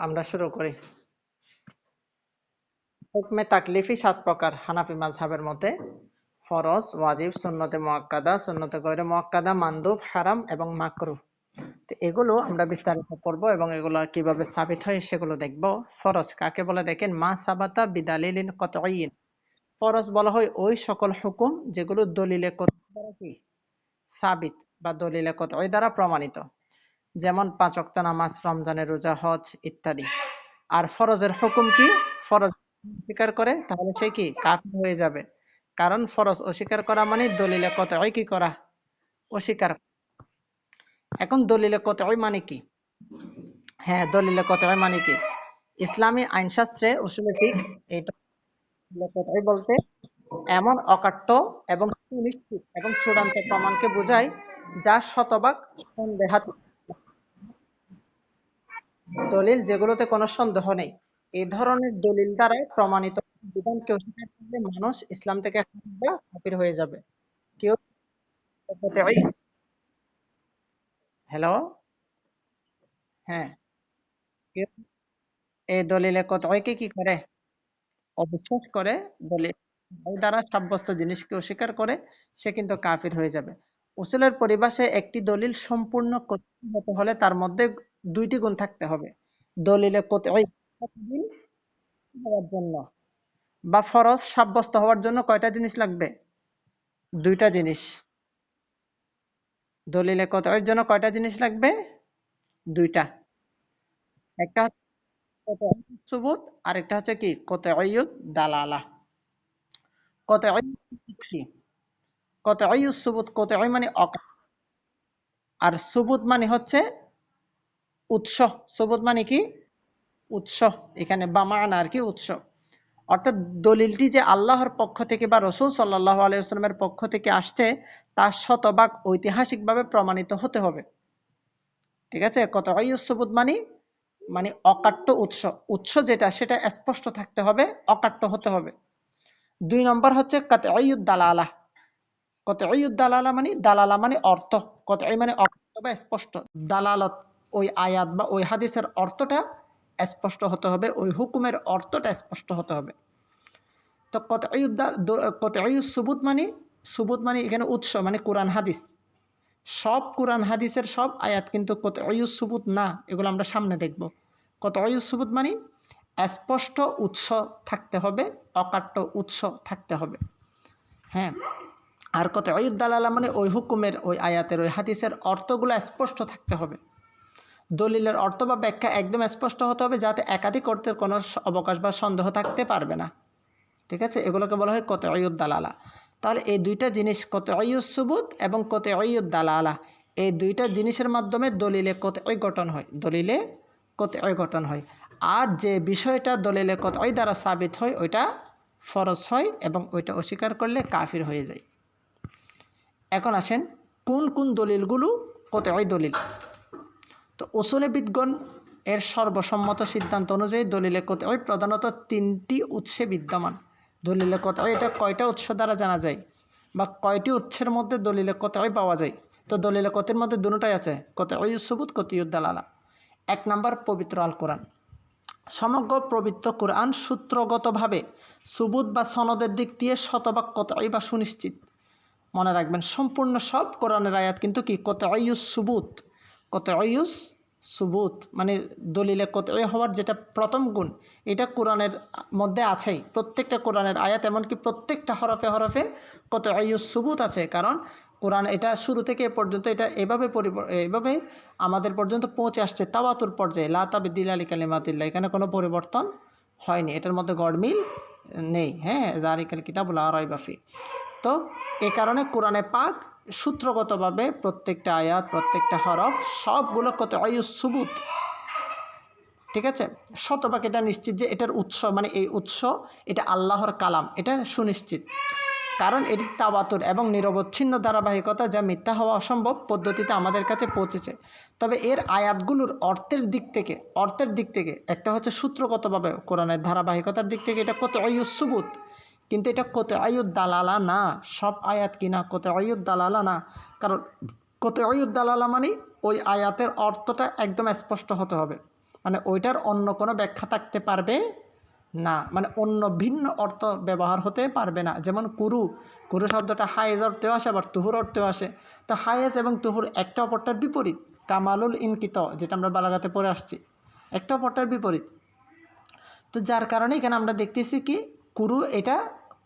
আমরা শুরু করি। হুকমে তাকলিফি 7 প্রকার হানাফি মাযহাবের মতে: ফরজ, ওয়াজিব, সুন্নতে মুআক্কাদা, সুন্নতে গয়রে মুআক্কাদা, মানদুব, হারাম এবং মাকরুহ। তো এগুলো আমরা বিস্তারিত পড়ব এবং এগুলো কিভাবে সাবিত হয় সেগুলো দেখব। ফরজ কাকে বলে দেখেন, মা সাবাতা বিদালিলিন কতঈন। ফরজ বলা হয় ওই সকল হুকুম যেগুলো দলিলে কতঈ দ্বারা কি সাবিত বা দলিলে কতঈ দ্বারা প্রমাণিত। যেমন 5 ওয়াক্ত নামাজ, রমজানের রোজা, হজ ইত্যাদি। আর ফরজের হুকুম কি? ফরজ অস্বীকার করে তাহলে সে কি কাফির হয়ে যাবে। কারণ ফরজ অস্বীকার করা মানে দলিলে কতঈ কি করা? অস্বীকার। এখন দলিলে কতঈ মানে কি? হ্যাঁ, দলিলে কতঈ মানে কি? ইসলামী আইনশাস্ত্রে উসুলে ফিকহ এটা দলিলে কতঈ বলতে এমন অকাট্য এবং সুনিশ্চিত এবং চূড়ান্ত প্রমাণকে বোঝায় যা শতভাগ সন্দেহাতীত দলিল, যেগুলোতে কোনো সন্দেহ নেই। এই ধরনের দলিল দ্বারা প্রমাণিত বিধানকে অস্বীকার করলে মানুষ ইসলাম থেকে কাফির হয়ে যাবে। কেউ হ্যালো, হ্যাঁ, কেউ এই দলিলে কতঈকে কি করে? অবিশ্বাস করে। দলিল দ্বারা সাব্যস্ত জিনিসকে অস্বীকার করে, সে কিন্তু কাফির হয়ে যাবে। উসুলের পরিভাষায় একটি দলিল সম্পূর্ণ কতঈ হতে হলে তার মধ্যে 2টি গুণ থাকতে হবে। দলিলে কতঈ হওয়ার জন্য বা ফরজ সাব্যস্ত হওয়ার জন্য কয়টা জিনিস লাগবে? 2টা জিনিস। দলিলে কতঈর জন্য কয়টা জিনিস লাগবে? 2টা। একটা হচ্ছে কতঈ সুবুত, আরেকটা হচ্ছে কি কতঈ দালালা। কতঈ কি? কতঈ সুবুত, কতঈ মানে আর সুবুত মানে হচ্ছে উৎস। সুবুত মানে কি? উৎস। এখানে বা মানা আর কি উৎস। অর্থাৎ দলিলটি যে আল্লাহর পক্ষ থেকে বা রাসূল সাল্লাল্লাহু আলাইহি ওয়াসাল্লামের পক্ষ থেকে আসছে তা শতভাগ ঐতিহাসিকভাবে প্রমাণিত হতে হবে। ঠিক আছে? কতঈ সুবুত মানে অকাট্য উৎস। উৎস যেটা সেটা স্পষ্ট থাকতে হবে, অকাট্য হতে হবে। 2 নম্বর হচ্ছে কাতঈউদ দালালাহ। কাতঈউদ দালালা মানে দালালা মানে অর্থ। কাতঈ মানে অকাট্য বা স্পষ্ট। দালালত ওই আয়াত বা ওই হাদিসের অর্থটা স্পষ্ট হতে হবে, ওই হুকুমের অর্থটা স্পষ্ট হতে হবে। তো কাতঈউস সুবুত মানে এখানে উৎস মানে কোরআন হাদিস। সব কোরআন হাদিসের সব আয়াত কিন্তু কতঈউস সুবুত না, এগুলো আমরা সামনে দেখব। কতঈউস সুবুত মানে স্পষ্ট উৎস থাকতে হবে, অকাট্য উৎস থাকতে হবে। হ্যাঁ, আর কতঈউদ দালালা মানে ওই হুকুমের, ওই আয়াতের, ওই হাদিসের অর্থগুলো স্পষ্ট থাকতে হবে। দলিলের অর্থ বা ব্যাখ্যা একদম স্পষ্ট হতে হবে, যাতে একাধিক অর্থের কোনো অবকাশ বা সন্দেহ থাকতে পারবে না। ঠিক আছে? এগুলোকে বলা হয় কতঈউদ দালালা। তাহলে এই 2টা জিনিস কতঈউস সুবুত এবং কতঈউদ দালালা, এই 2টা জিনিসের মাধ্যমে দলিলে কতঈ গঠন হয়। দলিলে কতঈ গঠন হয়। আর যে বিষয়টা দলিলে কতঈ দ্বারা সাবিত হয় ওইটা ফরজ হয় এবং ওইটা অস্বীকার করলে কাফির হয়ে যায়। এখন আসেন কোন কোন দলিলগুলো কতঈ দলিল। তো উসুলবিদগণ এর সর্বসম্মত সিদ্ধান্ত অনুযায়ী দলিলে কতঈ প্রধানত 3টি উৎসে বিদ্যমান। দলিলে কতঈ এটা কয়টা উৎস দ্বারা জানা যায় বা কয়টি উৎসের মধ্যে দলিলে কতঈ পাওয়া যায়? তো দলিলে কতের মধ্যে দুটোটাই আছে, কতঈ সুবুত, কতঈ দালালা। 1 নাম্বার পবিত্র আল কোরআন। সমগ্র পবিত্র কোরআন সূত্রগতভাবে সুবুত বা সনদের দিক দিয়ে শতভাগ কতঈ বা সুনিশ্চিত। মনে রাখবেন, সম্পূর্ণ সব কোরআনের আয়াত কিন্তু কি কতঈউস সুবুত। কতঈউস সুবুত মানে দলিলে কতঈ হওয়ার যেটা প্রথম গুণ, এটা কোরআনের মধ্যে আছেই। প্রত্যেকটা কোরআনের আয়াত, এমনকি প্রত্যেকটা হরফে হরফে কতঈউস সুবুত আছে। কারণ কোরআন এটা শুরু থেকে এ পর্যন্ত এটা এভাবে আমাদের পর্যন্ত পৌঁছে আসছে তাওয়াতুর পর্যায়ে। লা তাবদীলা লিকালিমাতিল্লাহ, এখানে কোনো পরিবর্তন হয়নি, এটার মধ্যে গড়মিল নেই। হ্যাঁ, যালিকাল কিতাবু লা রাইবা ফি। তো এ কারণে কোরআনে পাক সূত্রগতভাবে প্রত্যেকটা আয়াত, প্রত্যেকটা হরফ সবগুলো কতঈউস সুবুত। ঠিক আছে? শতভাগ এটা নিশ্চিত যে এটার উৎস মানে এই উৎস এটা আল্লাহর কালাম, এটা সুনিশ্চিত। কারণ এটি তাওয়াতুর এবং নিরবচ্ছিন্ন ধারাবাহিকতা, যা মিথ্যা হওয়া অসম্ভব পদ্ধতিতে আমাদের কাছে পৌঁছেছে। তবে এর আয়াতগুলোর অর্থের দিক থেকে একটা হচ্ছে সূত্রগতভাবে কোরআনের ধারাবাহিকতার দিক থেকে এটা কতঈউস সুবুত, কিন্তু এটা কতঈউদ দালালা না। সব আয়াত কিনা কতঈউদ দালালা না। কারণ কতঈউদ দালালা মানে ওই আয়াতের অর্থটা একদম স্পষ্ট হতে হবে। মানে ওইটার অন্য কোনো ব্যাখ্যা থাকতে পারবে না, মানে অন্য ভিন্ন অর্থ ব্যবহার হতে পারবে না। যেমন কুরু, কুরু শব্দটা হায়েজ অর্থেও আসে, আবার তুহুর অর্থেও আসে। তো হায়েজ এবং তুহুর একটা অপরটার বিপরীত। কামালুল ইনকিত, যেটা আমরা বালাগাতে পড়ে আসছি, একটা অপরটার বিপরীত। তো যার কারণে এখানে আমরা দেখতেছি কি কুরু এটা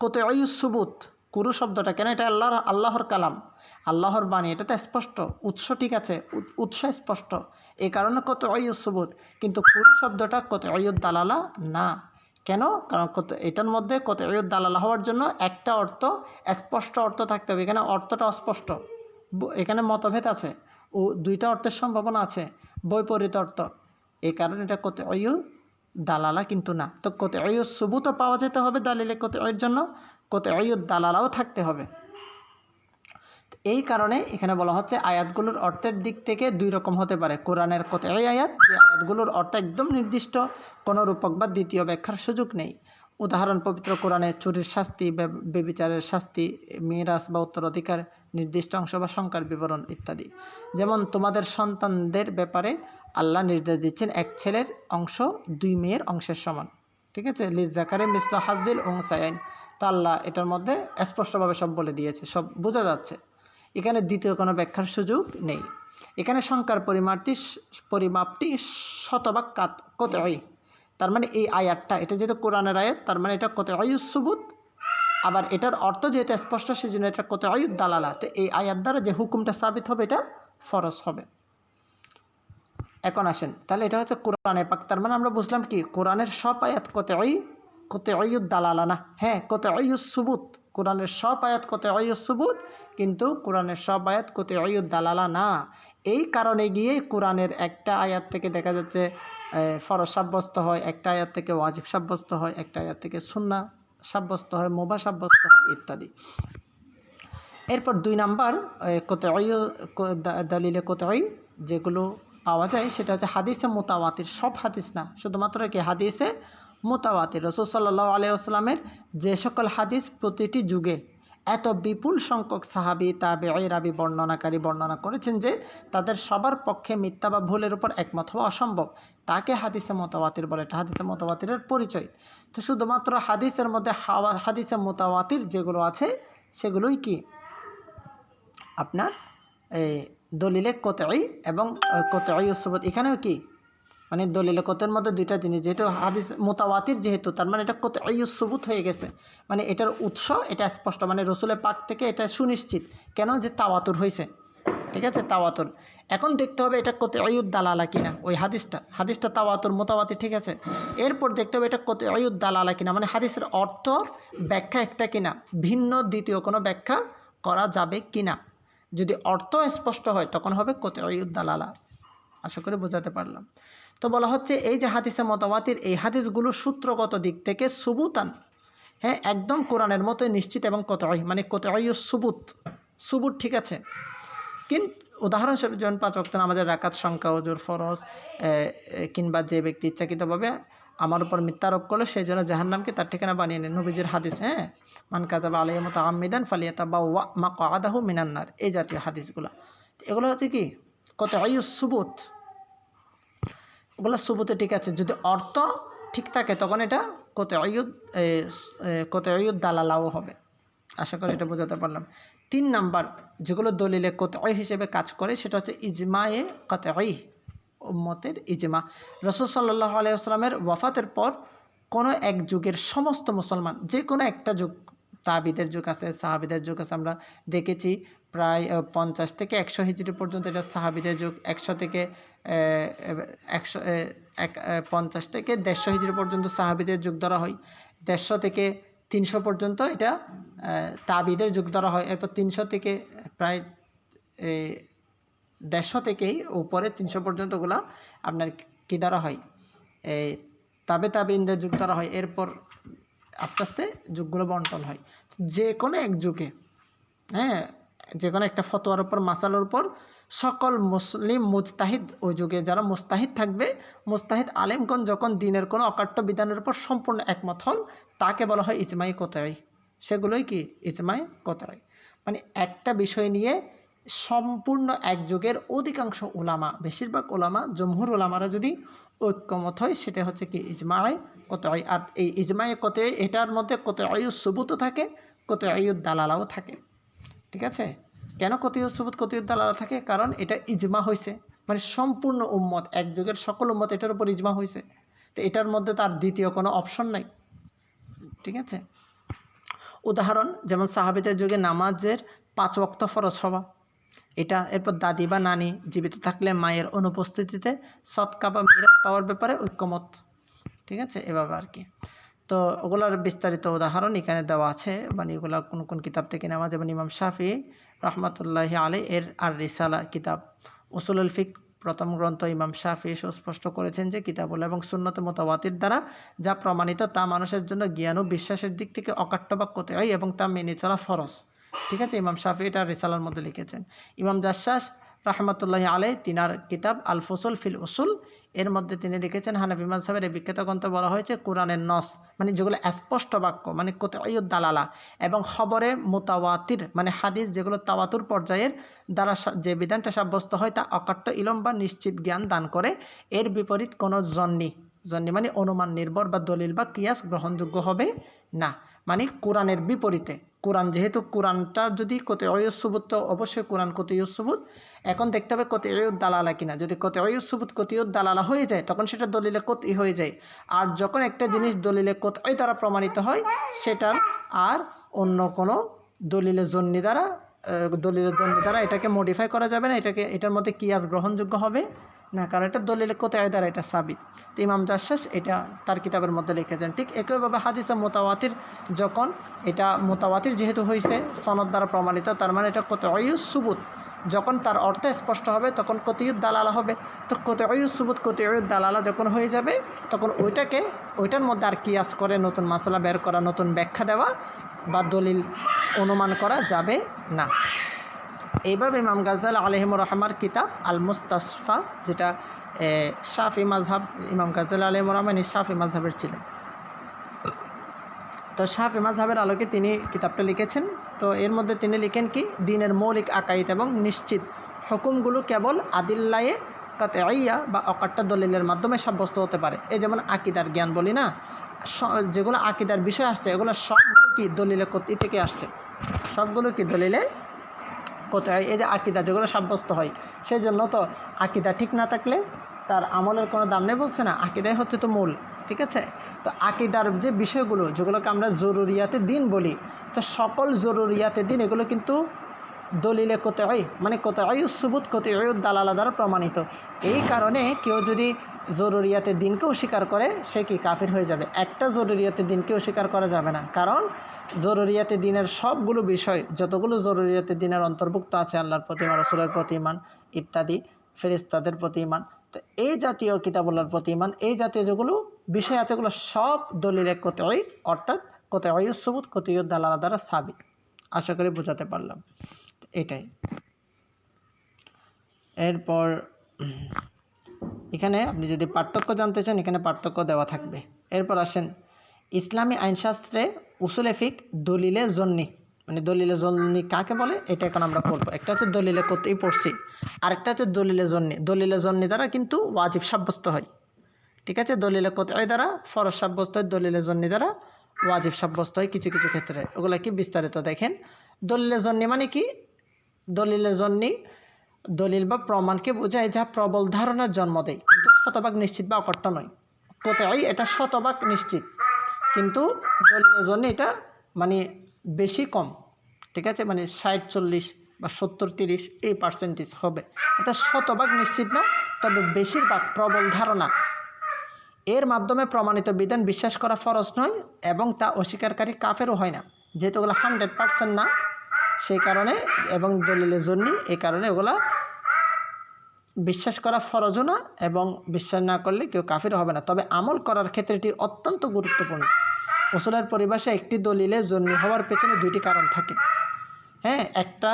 কতঈ সুবুত। কুরু শব্দটা কেন, এটা আল্লাহর কালাম, আল্লাহর বাণী, এটা তো স্পষ্ট, উৎস ঠিক আছে, উৎস স্পষ্ট, এই কারণে কতঈ সুবুত। কিন্তু কুরু শব্দটা কতঈ দালালা না। কেন? কারণ এটার মধ্যে কতঈ দালালা হওয়ার জন্য একটা অর্থ, স্পষ্ট অর্থ থাকতে হবে। এখানে অর্থটা অস্পষ্ট, এখানে মতভেদ আছে, ও দুইটা অর্থের সম্ভাবনা আছে, বৈপরীত অর্থ, এই কারণে এটা কতঈ দালালা কিন্তু না। তো কতঈ সুবুতও পাওয়া যেতে হবে দালিলে কতঈর জন্য, কতঈ দালালাও থাকতে হবে। এই কারণে এখানে বলা হচ্ছে আয়াতগুলোর অর্থের দিক থেকে দুই রকম হতে পারে। কোরআনের কতঈ আয়াত, যে আয়াতগুলোর অর্থ একদম নির্দিষ্ট, কোনো রূপক বা দ্বিতীয় ব্যাখ্যার সুযোগ নেই। উদাহরণ, পবিত্র কোরআনে চুরির শাস্তি, ব্যভিচারের শাস্তি, মিরাস বা উত্তরাধিকার নির্দিষ্ট অংশ বা সংখ্যার বিবরণ ইত্যাদি। যেমন তোমাদের সন্তানদের ব্যাপারে আল্লাহ নির্দেশ দিচ্ছেন এক ছেলের অংশ দুই মেয়ের অংশের সমান, ঠিক আছে, লিজাকারে মিসলু হাজ্জিল উনসায়াইন। তো আল্লাহ এটার মধ্যে স্পষ্টভাবে সব বলে দিয়েছে, সব বোঝা যাচ্ছে। এখানে দ্বিতীয় কোনো ব্যাখ্যার সুযোগ নেই। এখানে সংখ্যার পরিমাপটি শতভাগ কতঈ। তার মানে এই আয়াতটা, এটা যেহেতু কোরআনের আয়াত, তার মানে এটা কতঈ সুবুত, আবার এটার অর্থ যেহেতু স্পষ্ট, সেজন্য এটা কতঈ দালালা। তো এই আয়াত দ্বারা যে হুকুমটা সাবিত হবে, এটা ফরজ হবে। এখন আসেন, তাহলে এটা হচ্ছে কোরআনে পাক। তার মানে আমরা বুঝলাম কি, কোরআনের সব আয়াত কতঈ দালালা না, হ্যাঁ কতঈ সুবুত। কোরআনের সব আয়াত কতঈ সুবুত, কিন্তু কোরআনের সব আয়াত কতঈ দালালা না। এই কারণে গিয়ে কোরআনের একটা আয়াত থেকে দেখা যাচ্ছে ফরজ সাব্যস্ত হয়, একটা আয়াত থেকে ওয়াজিব সাব্যস্ত হয়, একটা আয়াত থেকে সুন্নাহ সাব্যস্ত হয়, মুবাহ সাব্যস্ত হয় ইত্যাদি। এরপর 2 নাম্বার কতঈ দলিলে কতঈ যেগুলো পাওয়া যায়, সেটা হচ্ছে হাদিসে মুতাওয়াতির। সব হাদিস না, শুধুমাত্র কি হাদিসে মুতাওয়াতির। রাসূল সাল্লাল্লাহু আলাইহি ওয়াসাল্লামের যে সকল হাদিস প্রতিটি যুগে এত বিপুল সংখ্যক সাহাবী, তাবেঈ, রাবী, বর্ণনাকারী বর্ণনা করেছেন যে তাদের সবার পক্ষে মিথ্যা বা ভুলের উপর একমত হওয়া অসম্ভব, তাকে হাদিসে মুতাওয়াতির বলে। এটা হাদিসে মুতাওয়াতিরের পরিচয়। তো শুধুমাত্র হাদিসের মধ্যে হাদিসে মুতাওয়াতির যেগুলো আছে, সেগুলোই কি আপনার দলিলে কতঈ এবং কতঈ সুবুত। এখানেও কি মানে দলিলে কতের মধ্যে দুইটা জিনিস, যেহেতু হাদিস মুতাওয়াতির, যেহেতু তার মানে এটা কতঈ সুবুত হয়ে গেছে, মানে এটার উৎস এটা স্পষ্ট, মানে রসুলের পাক থেকে এটা সুনিশ্চিত। কেন? যে তাওয়াতুর হয়েছে, ঠিক আছে, তাওয়াতুর। এখন দেখতে হবে এটা কতঈ দালালা কিনা, ওই হাদিসটা তাওয়াতুর মুতাওয়াতির, ঠিক আছে। এরপর দেখতে হবে এটা কতঈ দালালা কিনা, মানে হাদিসের অর্থ ব্যাখ্যা একটা কিনা, ভিন্ন দ্বিতীয় কোনো ব্যাখ্যা করা যাবে কিনা। যদি অর্থ স্পষ্ট হয় তখন হবে কতঈ দালালা। আশা করি বোঝাতে পারলাম। তো বলা হচ্ছে এই যে হাদিসে মুতাওয়াতির, এই হাদিসগুলো সূত্রগত দিক থেকে সুবুতান, হ্যাঁ একদম কোরআনের মতোই নিশ্চিত, এবং কতঈ মানে কতঈ সুবুত, ঠিক আছে। কিন্তু উদাহরণস্বরূপ যেমন 5 ওয়াক্ত নামাজের রাকাত সংখ্যা, ওজুর ফরজ, কিংবা যে ব্যক্তি ইচ্ছাকৃতভাবে আমার উপর মিথ্যা আরোপ করলো সেই জন্য জাহান্নামকে তার ঠিকানা বানিয়ে নেন, নবীজির হাদিস, হ্যাঁ, মান কাযাবা আলাইহি মুতাআম্মিদান ফালিয়াতাবাওয়া মাকআদাহু মিনান নার, এই জাতীয় হাদিসগুলো। এগুলো হচ্ছে কি কতঈ সুবুত, ওগুলো সুবুতে ঠিক আছে। যদি অর্থ ঠিক থাকে তখন এটা কতঈ দালালাও হবে। আশা করি এটা বোঝাতে পারলাম। 3 নাম্বার যেগুলো দলিলে কতঈ হিসেবে কাজ করে, সেটা হচ্ছে ইজমায়ে কতঈ, উম্মতের ইজমা। রাসূল সাল্লাল্লাহু আলাইহি ওয়াসাল্লামের ওয়াফাতের পর কোনো এক যুগের সমস্ত মুসলমান, যে কোনো একটা যুগ, তাবিদের যুগ আছে, সাহাবিদের যুগ আছে, আমরা দেখেছি প্রায় 50 থেকে 100 হিজরি পর্যন্ত এটা সাহাবিদের যুগ, 100 থেকে 50 থেকে 150 হিজরি পর্যন্ত সাহাবিদের যুগ ধরা হয়, 150 থেকে 300 পর্যন্ত এটা তাবিদের যুগ ধরা হয়, এরপর 300 থেকে প্রায় 150 থেকেই উপরে 300 পর্যন্তগুলো আপনার কী ধরা হয়, এই তাবেঈনদের যুগ ধরা হয়। এরপর আস্তে আস্তে যুগগুলো বন্টন হয়। যে কোনো এক যুগে, হ্যাঁ, যে কোনো একটা ফতোয়ার উপর, মাসালার উপর সকল মুসলিম মুজতাহিদ, ওই যুগে যারা মুস্তাহিদ থাকবে, মুস্তাহিদ আলেমগণ যখন দিনের কোনো অকাট্য বিধানের উপর সম্পূর্ণ একমত হন, তাকে বলা হয় ইজমাই কতঈ। সেগুলোই কি ইজমাই কতঈ, মানে একটা বিষয় নিয়ে সম্পূর্ণ এক যুগের অধিকাংশ উলামা, বেশিরভাগ উলামা, জমহুর উলামারা যদি ঐক্যমত হয় সেটা হচ্ছে কি ইজমায়ে কতঈ। আর এই ইজমায়ে কতঈ এটার মধ্যে কতঈউস সুবুতও থাকে, কতঈউদ দালালাও থাকে। ঠিক আছে? কেন কতঈউস সুবুত কতঈউদ দালালা থাকে? কারণ এটা ইজমা হয়েছে, মানে সম্পূর্ণ উম্মত, এক যুগের সকল উম্মত এটার উপর ইজমা হয়েছে। তো এটার মধ্যে তার দ্বিতীয় কোনো অপশন নাই। ঠিক আছে? উদাহরণ যেমন সাহাবীদের যুগে নামাজের 5 ওয়াক্ত ফরজ হওয়া, এটা। এরপর দাদি বা নানি জীবিত থাকলে মায়ের অনুপস্থিতিতে সদকা বা মিরাস পাওয়ার ব্যাপারে ঐক্যমত। ঠিক আছে? এভাবে আর কি। তো ওগুলোর বিস্তারিত উদাহরণ এখানে দেওয়া আছে, মানে এগুলো কোন কোন কিতাব থেকে নেওয়া, যেমন ইমাম শাফি রহমাতুল্লাহি আলাইহি এর আর রিসালা কিতাব, উসুলুল ফিক প্রথম গ্রন্থ। ইমাম শাফি সুস্পষ্ট করেছেন যে কিতাবুল এবং সুন্নতে মুতাওয়াতির দ্বারা যা প্রমাণিত তা মানুষের জন্য জ্ঞান ও বিশ্বাসের দিক থেকে অকাট্য বা কতঈ এবং তা মেনে চলা ফরজ। ঠিক আছে? ইমাম শাফি এটা রিসালার মধ্যে লিখেছেন। ইমাম জাসসাস রাহমাতুল্লাহি আলাইহি তিনার কিতাব আল ফুসুল ফিল উসুল এর মধ্যে তিনি লিখেছেন, হানাফি মাযহাবের এই বিখ্যাত গ্রন্থে বলা হয়েছে কোরআনের নস, মানে যেগুলো স্পষ্ট বাক্য, মানে কতঈউদ দালালা, এবং খবরে মুতাওয়াতির মানে হাদিস যেগুলো তাওয়াতুর পর্যায়ের দ্বারা যে বিধানটা সাব্যস্ত হয় তা অকাট্য ইলম বা নিশ্চিত জ্ঞান দান করে। এর বিপরীত কোনো জন্নি মানে অনুমান নির্ভর বা দলিল বা কিয়াস গ্রহণযোগ্য হবে না। মানে কোরআনের বিপরীতে, কোরআন যেহেতু কোরআনটা যদি কতঈউস সুবুত, তো অবশ্যই কোরআন কতঈউস সুবুত। এখন দেখতে হবে কতঈউদ দালালা কিনা। যদি কতঈউস সুবুত কতঈউদ দালালা হয়ে যায় তখন সেটা দলিলে কতঈ হয়ে যায়। আর যখন একটা জিনিস দলিলে কতঈ দ্বারা প্রমাণিত হয় সেটার আর অন্য কোনো দলিলে জন্নি দ্বারা এটাকে মডিফাই করা যাবে না, এটার মধ্যে কিয়াস গ্রহণযোগ্য হবে না, কারণ এটা দলিলে কতঈ দ্বারা এটা সাবিত। তো ইমাম জাসসাস এটা তার কিতাবের মধ্যে লিখেছেন। ঠিক একইভাবে হাদিসে মুতাওয়াতির, যখন এটা মুতাওয়াতির যেহেতু হয়েছে সনদ দ্বারা প্রমাণিত, তার মানে এটা কতঈউস সুবুত। যখন তার অর্থ স্পষ্ট হবে তখন কতঈউদ দালালা হবে। তো কতঈউস সুবুত কতঈউদ দালালা যখন হয়ে যাবে তখন ওইটার মধ্যে আর কিয়াস করে নতুন মাসলা বের করা, নতুন ব্যাখ্যা দেওয়া বা দলিল অনুমান করা যাবে না। এইভাবে ইমাম গাজ্জালি আলাইহির রহমার কিতাব আল মুস্তাসফা, যেটা শাফি মাযহাব, ইমাম গাজ্জালি আলাইহির রহমান শাফি মাযহাবের ছিলেন। তো শাফি মাযহাবের আলোকে তিনি কিতাবটা লিখেছেন। তো এর মধ্যে তিনি লিখেন কি, দিনের মৌলিক আকাইদ এবং নিশ্চিত হুকুমগুলো কেবল আদিল্লায়ে কাতঈয়া বা অকাট্য দলিলের মাধ্যমে সাব্যস্ত হতে পারে। এই যেমন আকিদার জ্ঞান বলি না, যেগুলো আকিদার বিষয় আসছে এগুলো সবগুলো কি দলিলে কতঈ থেকে আসছে, সবগুলো কি দলিলে কতঈ। এই যে আকিদা যেগুলো সাব্যস্ত হয়, সেই জন্য তো আকিদা ঠিক না থাকলে তার আমলের কোনো দাম নেই, বলছে না? আকিদাই হচ্ছে তো মূল। ঠিক আছে? তো আকিদার যে বিষয়গুলো যেগুলোকে আমরা জরুরিয়াতে দিন বলি, তো সকল জরুরিয়াতে দিন এগুলো কিন্তু দলিলে কতঈ মানে কতঈউস সুবুত কতঈউদ দালালা দ্বারা প্রমাণিত। এই কারণে কেউ যদি জরুরিয়াতে দিনকে অস্বীকার করে সে কি কাফির হয়ে যাবে। একটা জরুরিয়াতে দিনকে অস্বীকার করা যাবে না, কারণ জরুরিয়াতে দিনের সবগুলো বিষয়, যতগুলো জরুরিয়াতে দিনের অন্তর্ভুক্ত আছে, আল্লাহর প্রতি ইমান, রাসূলের প্রতি ইমান ইত্যাদি, ফেরেশতাদের প্রতি ইমান, তো এই জাতীয় কিতাবুল্লাহর প্রতি ইমান, এই জাতীয় যেগুলো বিষয় আছে এগুলো সব দলিলে কতঈ অর্থাৎ কতঈউস সুবুত কতঈউদ দালালা দ্বারা সাবিত। আশা করি বোঝাতে পারলাম। এটাই। এরপর এখানে আপনি যদি পার্থক্য জানতে চান এখানে পার্থক্য দেওয়া থাকবে। এরপর আসেন ইসলামী আইনশাস্ত্রে উসুলে ফিক দলিলে জন্নি, মানে দলিলে জন্নি কাকে বলে এটা এখন আমরা পড়বো। একটা হচ্ছে দলিলে কতঈ পড়ছি, আরেকটা হচ্ছে দলিলে জন্নি। দলিলে জন্নি দ্বারা কিন্তু ওয়াজিব সাব্যস্ত হয়। ঠিক আছে? দলিলে কতঈ দ্বারা ফরজ সাব্যস্ত হয়, দলিলে জন্নি দ্বারা ওয়াজিব সাব্যস্ত হয় কিছু কিছু ক্ষেত্রে। ওগুলা কি বিস্তারিত দেখেন। দলিলে জন্নি মানে কি? দলিলে জন্নি দলিল বা প্রমাণকে বোঝায় যা প্রবল ধারণার জন্ম দেয় কিন্তু শতভাগ নিশ্চিত বা অকট্য নয়। কতঈ এটা শতভাগ নিশ্চিত, কিন্তু দলিলের জন্য এটা মানে বেশি কম। ঠিক আছে? মানে 60-40 বা 70-30 এই পার্সেন্টেজ হবে। এটা শতভাগ নিশ্চিত না, তবে বেশিরভাগ প্রবল ধারণা। এর মাধ্যমে প্রমাণিত বিধান বিশ্বাস করা ফরজ নয় এবং তা অস্বীকারী কাফেরও হয় না, যেহেতু ওগুলো 100% না সেই কারণে, এবং দলিলের জন্য এই কারণে ওগুলা বিশ্বাস করা ফরজও না এবং বিশ্বাস না করলে কেউ কাফির হবে না। তবে আমল করার ক্ষেত্রে এটি অত্যন্ত গুরুত্বপূর্ণ। উসুলের পরিভাষায় একটি দলিলে জন্নি হওয়ার পেছনে দুইটি কারণ থাকে। হ্যাঁ, একটা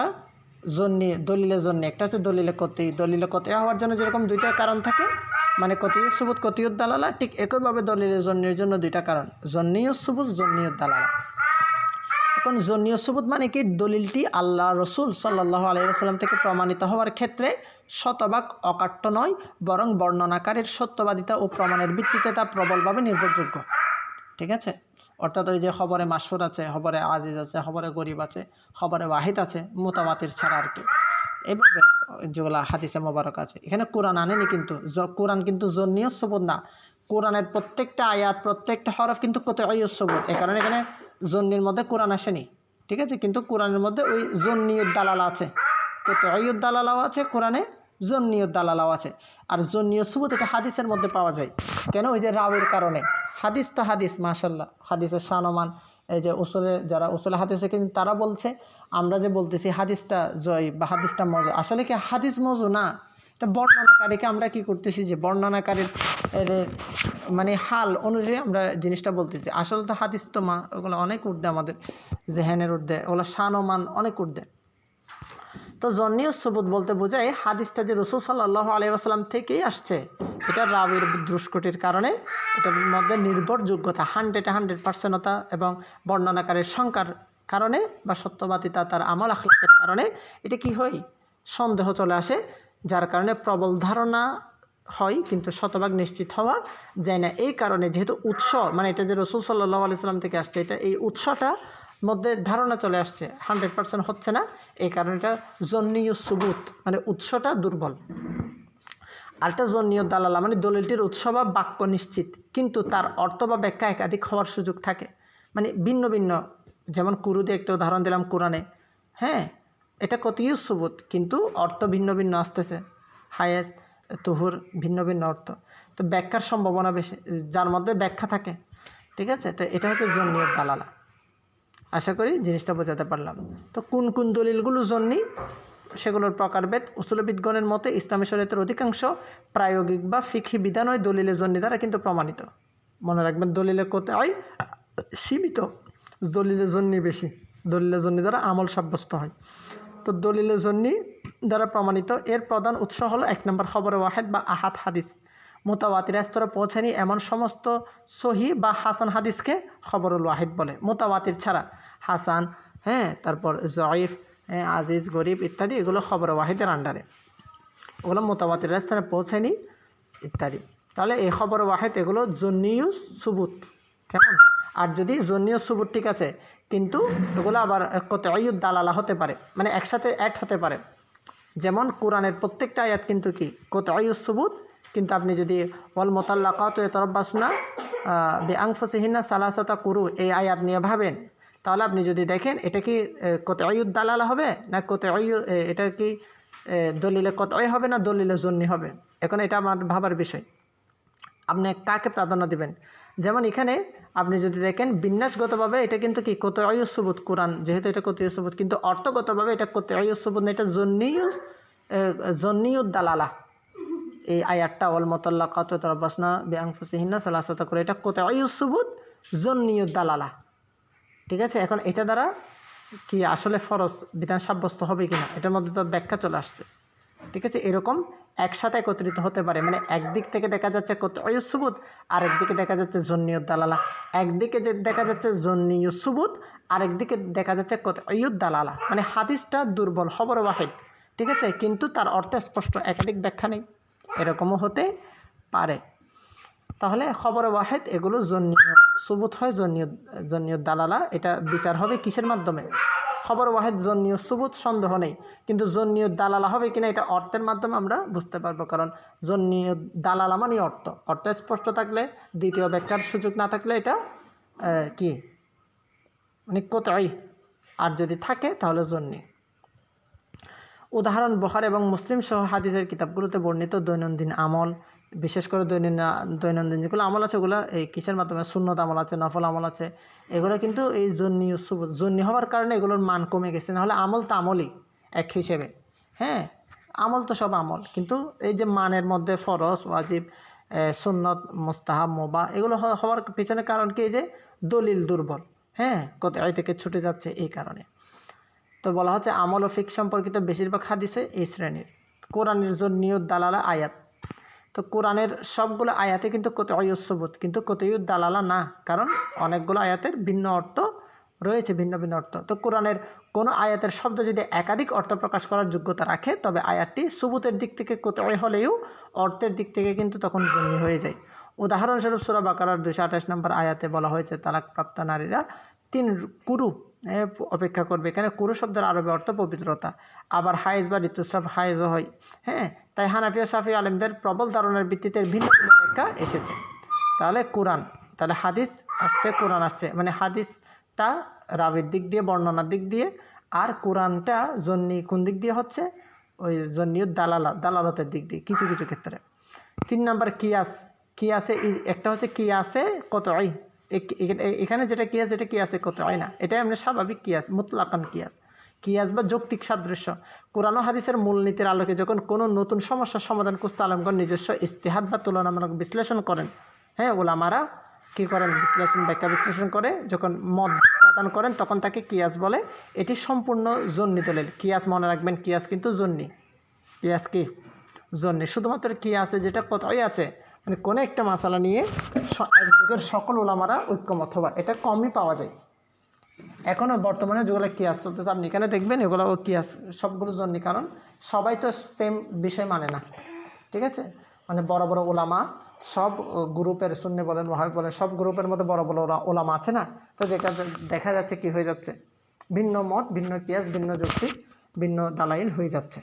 দলিলে জন্নি, একটা হচ্ছে দলিলে কতঈ। দলিলে কতঈ হওয়ার জন্য যেরকম দুইটা কারণ থাকে, মানে কতঈউস সুবুত কতঈউদ দালালা, ঠিক একইভাবে দলিলে জন্নির জন্য দুইটা কারণ, জন্নিউস সুবুত জন্নিউদ দালালা। এখন জন্নীয় সুবুত মানে কি, দলিলটি আল্লাহ রসুল সাল্লাল্লাহু আলাইহি ওয়াসাল্লাম থেকে প্রমাণিত হওয়ার ক্ষেত্রে শতভাগ অকাট্য নয়, বরং বর্ণনাকারীর সত্যবাদিতা ও প্রমাণের ভিত্তিতে তা প্রবলভাবে নির্ভরযোগ্য। ঠিক আছে, অর্থাৎ ওই যে খবরে মাশহুর আছে, খবরে আজিজ আছে, খবরে গরিব আছে, খবরে ওয়াহিদ আছে, মুতাওয়াতির ছাড়া আর কি, এইভাবে যেগুলো হাদিসে মোবারক আছে। এখানে কোরআন আনেনি, কিন্তু কোরআন কিন্তু জন্নীয় সুবুত না। কোরআনের প্রত্যেকটা আয়াত, প্রত্যেকটা হরফ কিন্তু কতঈ সুবুত, এই কারণে এখানে জন্নির মধ্যে কোরআন আসেনি। ঠিক আছে, কিন্তু কোরআনের মধ্যে ওই জন্নীয় দালালা আছে, কতঈ দালালাও আছে কোরআনে, জন্নীয় দালালাও আছে। আর জন্নীয় সুবুত এটা হাদিসের মধ্যে পাওয়া যায়। কেন? ওই যে রাওয়ের কারণে। হাদিস তো হাদিস, মাশাল্লাহ, হাদিসের শানমান, এই যে উসুলে যারা উসুলে হাদিসে, কিন্তু তারা বলছে আমরা যে বলতেছি হাদিসটা জয় বা হাদিসটা মজু, আসলে কি হাদিস মজু না, এটা বর্ণনাকারীকে আমরা কি করতেছি, যে বর্ণনাকারীর মানে হাল অনুযায়ী আমরা জিনিসটা বলতেছি। আসলে তো হাদিস তো ওগুলো অনেক ঊর্ধ্বে, আমাদের জেহেনের ঊর্ধ্বে, ওগুলো শানমান অনেক ঊর্ধ্বে। তো জন্নীয় সুবুত বলতে বোঝায় হাদিসটা যে রাসূল সাল্লাল্লাহু আলাইহি ওয়াসাল্লাম থেকেই আসছে, এটা রাবির দুষ্কটির কারণে, এটার মধ্যে নির্ভরযোগ্যতা 100% এবং বর্ণনাকারীর সংখ্যার কারণে বা সত্যবাদিতা, তার আমল আখলাকের কারণে এটা কি হয়, সন্দেহ চলে আসে, যার কারণে প্রবল ধারণা হয় কিন্তু শতভাগ নিশ্চিত হওয়া যায় না। এই কারণে যেহেতু উৎস, মানে এটা যে রাসূল সাল্লাল্লাহু আলাইহি ওয়াসাল্লাম থেকে আসছে, এটা এই উৎসটা মধ্যে ধারণা চলে আসছে, 100% হচ্ছে না, এই কারণে এটা জন্নীয় সুবুত, মানে উৎসটা দুর্বল। আরেকটা জন্নীয় দালালা মানে দলিলটির উৎস বা বাক্য নিশ্চিত, কিন্তু তার অর্থ বা ব্যাখ্যা একাধিক হওয়ার সুযোগ থাকে, মানে ভিন্ন ভিন্ন। যেমন কুরুতে একটা উদাহরণ দিলাম কোরআনে, হ্যাঁ, এটা কতই সুবুত, কিন্তু অর্থ ভিন্ন ভিন্ন আসতেছে, হায়েস তুহুর ভিন্ন ভিন্ন অর্থ, তো ব্যাখ্যার সম্ভাবনা বেশি, যার মধ্যে ব্যাখ্যা থাকে। ঠিক আছে, তো এটা হচ্ছে জন্নীয় দালালা। আশা করি জিনিসটা বোঝাতে পারলাম। তো কোন কোন দলিলগুলো জন্নি, সেগুলোর প্রকারভেদ। উসুলবিদগণের মতে ইসলামী শরীয়তের অধিকাংশ প্রায়োগিক বা ফিকহি বিধানই দলিলে জন্নি দ্বারা কিন্তু প্রমাণিত। মনে রাখবেন, দলিলে কোথায় সীমিত, দলিলে জন্নি বেশি, দলিলে জন্নি দ্বারা আমল সাব্যস্ত হয়। তো দলিলে জন্নি দ্বারা প্রমাণিত এর প্রধান উৎস হলো 1 নম্বর খবরে ওয়াহেদ বা আহাদ হাদিস। মুতাওয়াতির স্তরে পৌঁছায়নি এমন সমস্ত সহি বা হাসান হাদিসকে খবরুল ওয়াহিদ বলে। মুতাওয়াতির ছাড়া হাসান, হ্যাঁ, তারপর জয়ীফ, আজিজ, গরিব ইত্যাদি, এগুলো খবর ওয়াহিদের আন্ডারে, ওগুলো মোতাবাতির স্থানে পৌঁছায়নি ইত্যাদি। তাহলে এই খবর ওয়াহিদ এগুলো জন্নীয় সুবুত, কেমন? আর যদি জন্নীয় সুবুত ঠিক আছে, কিন্তু এগুলো আবার কতঈ দালালা হতে পারে, মানে একসাথে অ্যাড হতে পারে। যেমন কোরআনের প্রত্যেকটা আয়াত কিন্তু কি কতঈ সুবুত, কিন্তু আপনি যদি ওয়াল মুতাল্লাকাতু ইয়াতারাব্বাসনা বিআনফুসিহিন্না সালাসাতা কুরু এই আয়াত নিয়ে ভাবেন, তাহলে আপনি যদি দেখেন এটা কি কতঈ দালালা হবে না কতঈ, এটা কি দলিলে কতঈ হবে না দলিলে জন্নি হবে? এখন এটা আমার ভাবার বিষয়, আপনি কাকে প্রাধান্য দিবেন। যেমন এখানে আপনি যদি দেখেন বিন্যাসগতভাবে এটা কিন্তু কি কতঈ সুবুত, কোরআন যেহেতু এটা কতঈ সুবুত, কিন্তু অর্থগতভাবে এটা কতঈ সুবুত না, এটা জন্নীয় দালালা। এই আয়াতটা ওয়াল মুতাল্লাকাতু ইয়াতারাব্বাসনা বিআনফুসিহিন্না সালাসাতা করে, এটা কতঈ সুবুত, জন্নীয় দালালা। ঠিক আছে, এখন এটা দ্বারা কি আসলে ফরজ বিধান সাব্যস্ত হবে কিনা, এটার মধ্যে তো ব্যাখ্যা চলে আসছে। ঠিক আছে, এরকম একসাথে একত্রিত হতে পারে, মানে একদিক থেকে দেখা যাচ্ছে কতঈ সুবুত, আরেকদিকে দেখা যাচ্ছে জন্নীয় দালালা, একদিকে যে দেখা যাচ্ছে জন্নীয় সুবুত, আরেকদিকে দেখা যাচ্ছে কতঈ দালালা, মানে হাদিসটা দুর্বল, খবর ওয়াহিদ, ঠিক আছে, কিন্তু তার অর্থ স্পষ্ট, একাধিক ব্যাখ্যা নেই, এরকমও হতে পারে। তাহলে খবর ওয়াহিদ এগুলো জন্নীয় সুবুত হয়, জন্নীয় দালালা, এটা বিচার হবে কিসের মাধ্যমে? খবর ওয়াহিদ জন্নীয় সুবুত সন্দেহ নেই, কিন্তু জন্নীয় দালালা হবে কিনা এটা অর্থের মাধ্যমে আমরা বুঝতে পারবো, কারণ জন্নীয় দালালা মানে অর্থ স্পষ্ট থাকলে, দ্বিতীয় ব্যাখ্যার সুযোগ না থাকলে এটা কি মানে কতঈ, আর যদি থাকে তাহলে জন্নি। উদাহরণ বুখারী এবং মুসলিম সহ হাদিসের কিতাবগুলোতে বর্ণিত দৈনন্দিন আমল, বিশেষ করে দৈনন্দিন যেগুলো আমল আছে, ওগুলো এই কিসের মাধ্যমে? সুন্নত আমল আছে, নফল আমল আছে, এগুলো কিন্তু এই জন্নীয় সুবুত, জন্নি হওয়ার কারণে এগুলোর মান কমে গেছে, নাহলে আমল তো আমলই এক হিসেবে, হ্যাঁ, আমল তো সব আমল, কিন্তু এই যে মানের মধ্যে ফরজ, ওয়াজিব, সুন্নত, মুস্তাহাব, মুবাহ, এগুলো হওয়ার পিছনে কারণ কি? এই যে দলিল দুর্বল, হ্যাঁ, কতঈ থেকে ছুটে যাচ্ছে, এই কারণে। তো বলা হচ্ছে আমল ও ফিক সম্পর্কিত বেশিরভাগ হাদিসে এই শ্রেণীর। কোরআনের জন্নীয় দালালা আয়াত, তো কোরআনের সবগুলো আয়াতে কিন্তু কতঈ সুবুত, কিন্তু কতঈ দালালা না, কারণ অনেকগুলো আয়াতের ভিন্ন অর্থ রয়েছে ভিন্ন ভিন্ন অর্থ। তো কোরআনের কোনো আয়াতের শব্দ যদি একাধিক অর্থ প্রকাশ করার যোগ্যতা রাখে তবে আয়াতটি সুবুতের দিক থেকে কোথায় হলেও অর্থের দিক থেকে কিন্তু তখন জন্মি হয়ে যায়। উদাহরণস্বরূপ সূরা বাকারার 228 নম্বর আয়াতে বলা হয়েছে তালাকপ্রাপ্ত নারীরা 3 কুরু অপেক্ষা করবে। এখানে কুরু শব্দের আরবি অর্থ পবিত্রতা। আবার হায়েজ বা ঋতুস্রাব হায়েজও হয়। হ্যাঁ, তাই হানাফি ও শাফি আলেমদের প্রবল ধারণার ভিত্তিতে ভিন্ন ভিন্ন ব্যাখ্যা এসেছে। তাহলে কোরআন, তাহলে হাদিস আসছে, কোরআন আসছে, মানে হাদিসটা রাবির দিক দিয়ে, বর্ণনার দিক দিয়ে, আর কোরআনটা জন্নি কোন দিক দিয়ে হচ্ছে, ওই জন্নিয়ত দালালতের দিক দিয়ে কিছু কিছু ক্ষেত্রে। 3 নম্বর কিয়াস। কিয়াসে একটা হচ্ছে কিয়াসে কতই, এখানে যেটা কিয়াস এটা কিয়াসে কতই না, এটাই আমরা স্বাভাবিক কিয়াস, মুতলাকান কিয়াস। কিয়াস বা যৌক্তিক সাদৃশ্য। কোরআন ও হাদিসের মূলনীতির আলোকে যখন কোনো নতুন সমস্যার সমাধান খুঁজতে আলেমগণ নিজস্ব ইস্তেহাদ বা তুলনামূলক বিশ্লেষণ করেন, হ্যাঁ, ওলামারা কী করেন, বিশ্লেষণ, ব্যাখ্যা বিশ্লেষণ করে যখন মত প্রদান করেন তখন তাকে কিয়াস বলে। এটি সম্পূর্ণ জন্নি দলিল। কিয়াস মনে রাখবেন, কিয়াস কিন্তু জন্নি। কিয়াস কি? জন্নি। শুধুমাত্র কিয়াসে যেটা কতই আছে, মানে কোনো একটা মাসালা নিয়ে এক যুগের সকল ওলামারা ঐক্যমত হওয়া, এটা কমই পাওয়া যায়। এখনও বর্তমানে যেগুলো কিয়াস চলতেছে আপনি এখানে দেখবেন এগুলো কিয়াস সবগুলো জন্নি, কারণ সবাই তো সেম বিষয় মানে না, ঠিক আছে। মানে বড় বড় ওলামা সব গ্রুপের, সুন্নি বলেন, ওয়াহাবি বলেন, সব গ্রুপের মধ্যে বড় বড় ওলামা আছে না, তো দেখা যাচ্ছে কি হয়ে যাচ্ছে, ভিন্ন মত, ভিন্ন কিয়াস, ভিন্ন যুক্তি, ভিন্ন দালাইল হয়ে যাচ্ছে।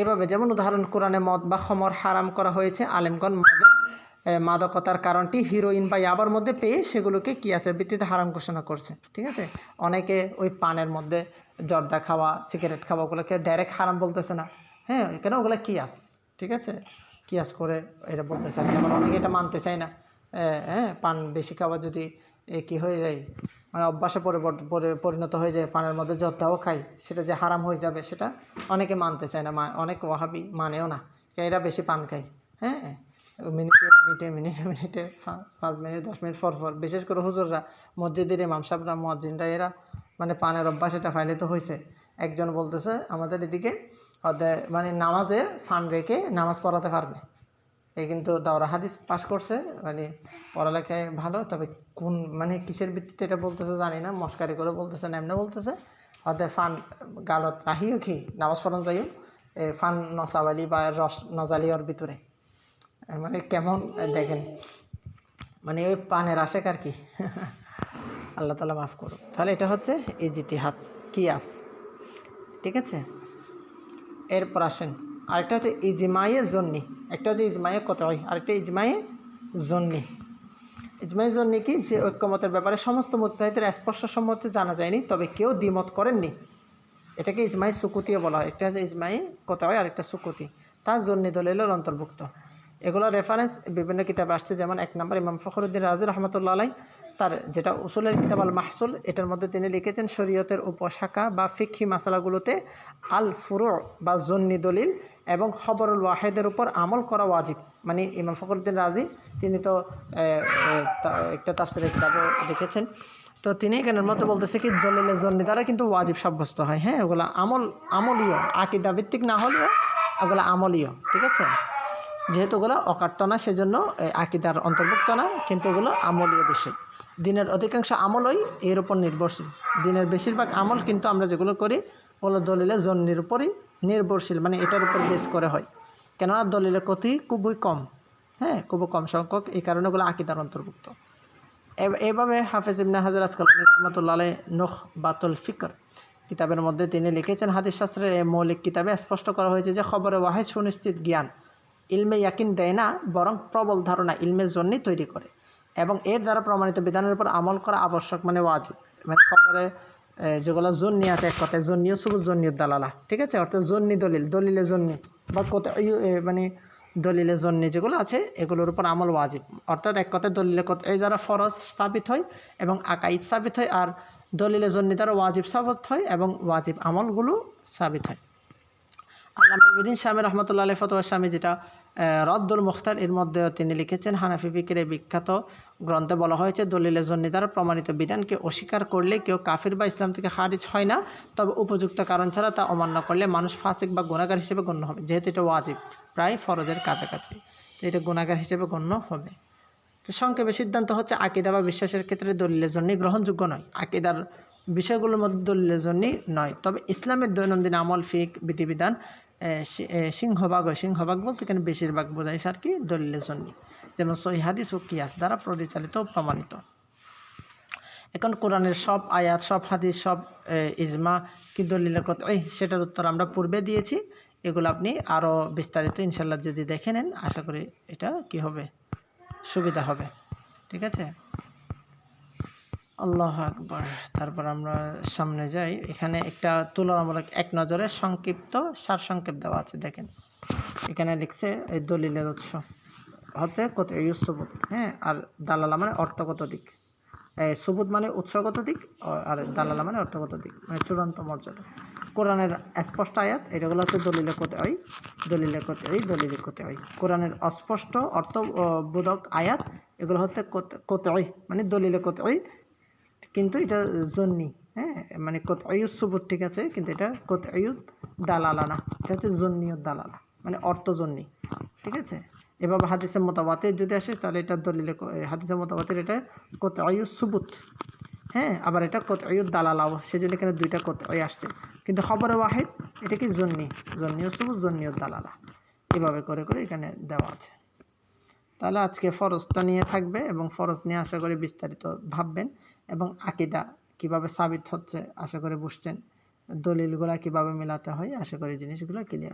এভাবে যেমন উদাহরণ, কোরআনে মদ বা খমর হারাম করা হয়েছে। আলেমগণ মদের মাদকতার কারণটি হিরোইন বা ইয়াবার মধ্যে পেয়ে সেগুলোকে কিয়াসের ভিত্তিতে হারাম ঘোষণা করছে, ঠিক আছে। অনেকে ওই পানের মধ্যে জর্দা খাওয়া, সিগারেট খাওয়া, ওগুলোকে ডাইরেক্ট হারাম বলতেছে না, হ্যাঁ, কেন, ওগুলো কিয়াস, ঠিক আছে, কিয়াস করে এটা বলতেছে। আর যেমন অনেকে এটা মানতে চায় না, হ্যাঁ, পান বেশি খাওয়া যদি কী হয়ে যায়, মানে অভ্যাসে পরিণত হয়ে যায়, পানের মধ্যে জর্দাও খাই, সেটা যে হারাম হয়ে যাবে সেটা অনেকে মানতে চায় না, অনেক ওয়াহাবি মানেও না, এরা বেশি পান খায়, হ্যাঁ, মিনিটে 5 মিনিট 10 মিনিট পর পর, বিশেষ করে হুজুররা, মসজিদের ইমাম সাহেবরা, মুয়াজ্জিনরা, এরা মানে পানের অভ্যাস এটা ফাইলে তো হয়েছে। একজন বলতেছে আমাদের এদিকে মানে নামাজে ফান রেখে নামাজ পড়াতে পারবে, এই কিন্তু দাওরা হাদিস পাস করছে, মানে পড়ালেখায় ভালো, তবে কোন মানে কিসের ভিত্তিতে এটা বলতেছে জানি না, মস্কারি করে বলতেছে না এমনি বলতেছে, হয়তো ফান গালত রাহিও কি নামাজ পড়ানো যাইও ফান নসাবালি বা রস নজালি ওর ভিতরে, মানে কেমন দেখেন, মানে ওই পানের আশেক আর কি। আল্লাহ তাআলা মাফ করুন। তাহলে এটা হচ্ছে ইজতিহাদ, কিয়াস, ঠিক আছে। এরপর আসেন আরেকটা হচ্ছে ইজমায়ে জন্নি, একটা হচ্ছে ইজমায়ে কতই, আরেকটা ইজমায়ে জন্নি। ইজমায়ে জন্নি কি, যে ঐক্যমতের ব্যাপারে সমস্ত মুজতাহিদের স্পষ্ট সম্মতি জানা যায়নি, তবে কেউ দ্বিমত করেননি, এটাকে ইজমায়ে সুকুতিও বলা হয়। একটা হচ্ছে ইজমায়ে কতই, আরেকটা সুকুতি, তা জন্নি দলিলের অন্তর্ভুক্ত। এগুলো রেফারেন্স বিভিন্ন কিতাবে আসছে, যেমন 1 নম্বর ইমাম ফখরুদ্দিন রাজি রহমতুল্লাহ আলাই তার যেটা উসুলের কিতাব আল মাহসুল, এটার মধ্যে তিনি লিখেছেন শরীয়তের উপশাখা বা ফিকহি মাসালাগুলোতে আল ফুরু বা জন্নি দলিল এবং খবরুল ওয়াহেদের উপর আমল করা ওয়াজিব। মানে ইমাম ফখরুদ্দিন রাজি তিনি তো একটা তাফসীরের কিতাবও লিখেছেন, তো তিনি এখানের মধ্যে বলতেছে কি দলিলে জন্নি দ্বারা কিন্তু ওয়াজিব সাব্যস্ত হয়, হ্যাঁ, ওগুলো আমলীয়, আকিদা ভিত্তিক না হলেও ওগুলো আমলীয়, ঠিক আছে। যেহেতু ওগুলো অকাট্য না, সেজন্য আকিদার অন্তর্ভুক্ত না, কিন্তু ওগুলো আমলীয় বিষয়। দিনের অধিকাংশ আমলই এর উপর নির্ভরশীল। দিনের বেশিরভাগ আমল কিন্তু আমরা যেগুলো করি ওগুলো দলিলে জন্নির উপরই নির্ভরশীল, মানে এটার উপর বেস করে হয়, কেননা দলিলের ক্ষতি খুবই কম, হ্যাঁ, খুবই কম সংখ্যক, এই কারণে ওগুলো আকিদার অন্তর্ভুক্ত। এভাবে হাফেজ ইবনে হাজার আসকালানী রহমাতুল্লাহ আলাইহি নুখবাতুল ফিকর কিতাবের মধ্যে তিনি লিখেছেন, হাদিস শাস্ত্রের এই মৌলিক কিতাবে স্পষ্ট করা হয়েছে যে খবরে ওয়াহিদ সুনিশ্চিত জ্ঞান ইলমে ইয়াকিন দেয় না, বরং প্রবল ধারণা ইলমে জন্নি তৈরি করে, এবং এর দ্বারা প্রমাণিত বিধানের উপর আমল করা আবশ্যক, মানে ওয়াজিব। মানে খবরে যেগুলো জন্নি আছে, এক কথায় জন্নিও সুবুত, জন্নিও দালালা, ঠিক আছে, অর্থাৎ জন্নি দলিল, দলিলে জন্নি বা মানে দলিলে জন্নি যেগুলো আছে এগুলোর উপর আমল ওয়াজিব, অর্থাৎ এক কথায় দলিলে এই দ্বারা ফরজ সাবিত হয় এবং আকাইদ সাবিত হয়, আর দলিলে জন্নি দ্বারা ওয়াজিব সাবিত হয় এবং ওয়াজিব আমলগুলো সাবিত হয়। আল্লামা ইবনে শামী রহমতুল্লাহ আলাইহি ফতোয়া শামী, যেটা রদ্দুল মুখতার, এর মধ্যে তিনি লিখেছেন, হানাফি ফিকহের বিখ্যাত গ্রন্থে বলা হয়েছে দলিলে জন্নি দ্বারা প্রমাণিত বিধানকে অস্বীকার করলে কেউ কাফির বা ইসলাম থেকে খারিজ হয় না, তবে উপযুক্ত কারণ ছাড়া তা অমান্য করলে মানুষ ফাসিক বা গুনাহগার হিসেবে গণ্য হবে। যেহেতু এটা ওয়াজিব, প্রায় ফরজের কাছাকাছি, তো এটা গুনাহগার হিসেবে গণ্য হবে। তো সংক্ষেপে সিদ্ধান্ত হচ্ছে আকীদা বা বিশ্বাসের ক্ষেত্রে দলিলের জন্য গ্রহণযোগ্য নয়, আকীদার বিষয়গুলোর মধ্যে দলিলের জন্যই নয়। তবে ইসলামের দৈনন্দিন আমল, ফিক, বিধিবিধান সিংহভাগ বলতে এখানে বেশিরভাগ বোঝাইছে আর কি দলিলের জন্য, যেমন সহিহ হাদিস ও কিয়াস দ্বারা পরিচালিত ও প্রমাণিত। এখন কোরআনের সব আয়াত, সব হাদিস, সব ইজমা কি দলিলের কথা সেটার উত্তর আমরা পূর্বে দিয়েছি। এগুলো আপনি আরও বিস্তারিত ইনশাল্লাহ যদি দেখে নেন, আশা করি এটা কি হবে, সুবিধা হবে। ঠিক আছে, আল্লাহ আকবার। তারপর আমরা সামনে যাই। এখানে একটা তুলনামূলক এক নজরে সংক্ষিপ্ত সারসংক্ষেপ দেওয়া আছে, দেখেন এখানে লিখছে এই দলিলের উৎস হতে কত সুবুত, হ্যাঁ, আর দালালা মানে অর্থগত দিক, সুবুত মানে উৎসগত দিক, আর দালালা মানে অর্থগত দিক, মানে চূড়ান্ত মর্যাদা। কোরআনের স্পষ্ট আয়াত, এটাগুলো হচ্ছে দলিলে কোরআন। কোরআনের অস্পষ্ট অর্থবোধক আয়াত, এগুলো হচ্ছে কোরআন মানে দলিলে কোরআন, কিন্তু এটা জন্নি, হ্যাঁ, মানে কোরআন সুবুত, ঠিক আছে, কিন্তু এটা কোরআন দালালা না, এটা হচ্ছে জন্নিয়ত দালালা, মানে অর্থজন্নি। ঠিক আছে, এভাবে হাদিসে মুতাওয়াতির যদি আসে তাহলে এটা দলিলে হাদিসে মুতাওয়াতির এটা কোরআন সুবুত, হ্যাঁ, আবার এটা কোরআন দালালাও, সেজন্য এখানে দুইটা কোরআন আসছে। কিন্তু খবরে ওয়াহিদ এটা কি জন্নিয়ত সুবুত, জন্নিয়ত দালালা, এভাবে করে করে এখানে দেওয়া আছে। তাহলে আজকে ফরজটা নিয়ে থাকবে, এবং ফরজ নিয়ে আশা করি বিস্তারিত ভাববেন, এবং আকীদা কিভাবে সাবিত হচ্ছে আশা করি বুঝছেন, দলিলগুলা কিভাবে মেলাতে হয়, আশা করি জিনিসগুলো ক্লিয়ার।